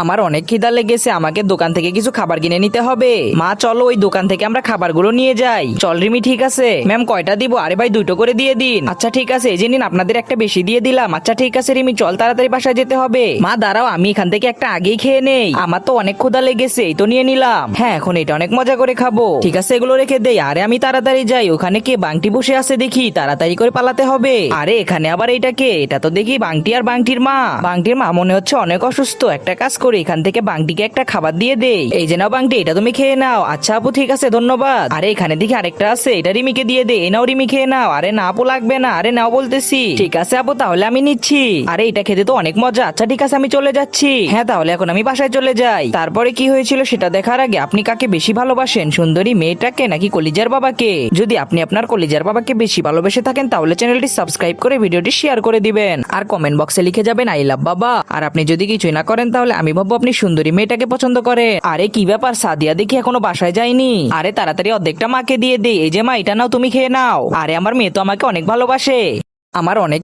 আমার অনেক খিদা লেগেছে, আমাকে দোকান থেকে কিছু খাবার কিনে নিতে হবে। মা চলো ওই দোকান থেকে আমরা খাবারগুলো নিয়ে যাই। চল রিমি, ঠিক আছে। ম্যাম কয়টা দিব? আরে ভাই দুটো করে দিয়ে দিন। আচ্ছা ঠিক আছে, এই যে নিন, আপনাদের একটা বেশি দিয়ে দিলাম। আচ্ছা ঠিক আছে রিমি, চল তাড়াতাড়ি বাসায় যেতে হবে। মা দাঁড়াও, আমি এখান থেকে একটা আগেই খেয়ে নেই, আমার তো অনেক ক্ষুধা লেগেছে, এই তো নিয়ে নিলাম। হ্যাঁ এখন এটা অনেক মজা করে খাবো। ঠিক আছে এগুলো রেখে দেই। আরে আমি তাড়াতাড়ি যাই, ওখানে কে বাংটি বসে আছে দেখি, তাড়াতাড়ি করে পালাতে হবে। আরে এখানে আবার এটা কে? এটা তো দেখি বাংটি আর বাংটির মা। বাংটির মা মনে হচ্ছে অনেক অসুস্থ, একটা কাজ করি এখান থেকে বাংটিকে একটা খাবার দিয়ে দেই। এই যে নাও বাংটি, এটা তুমি খেয়ে নাও। আচ্ছা আপু ঠিক আছে ধন্যবাদ। আরে এখানে দেখি আরেকটা আছে, এটা রিমিকে দিয়ে দে। এই নাও রিমি খেয়ে নাও। আরে না আপু লাগবে না, আরে নাও বলতেছি। ঠিক আছে আপু তাহলে আমি নিচ্ছি। আরে এটা খেতে তো অনেক মজা। আচ্ছা ঠিক আছে আমি চলে যাচ্ছি। হ্যাঁ তাহলে এখন আমি বাসায় চলে যাই। তারপরে কি হয়েছিল সেটা দেখার আগে আপনি কাকে বেশি ভালোবাসেন, সুন্দরী মেয়েটাকে নাকি কলিজার বাবাকে? যদি আপনি আপনার কলিজার বাবাকে বেশি ভালোবেসে থাকেন তাহলে চ্যানেলটি সাবস্ক্রাইব করে ভিডিওটি শেয়ার করে দিবেন আর কমেন্ট বক্সে লিখে যাবেন আই লাভ বাবা। আর আপনি যদি কিছুই না করেন তাহলে আমি ভাববো আপনি সুন্দরী মেয়েটাকে পছন্দ করে। আরে কি ব্যাপার, সাদিয়া দেখি এখনো বাসায় যায়নি। আরে তাড়াতাড়ি অর্ধেকটা মাকে দিয়ে দে। এই যে মা এটা নাও, তুমি খেয়ে নাও। আরে আমার মেয়ে তো আমাকে অনেক ভালোবাসে, আমার অনেক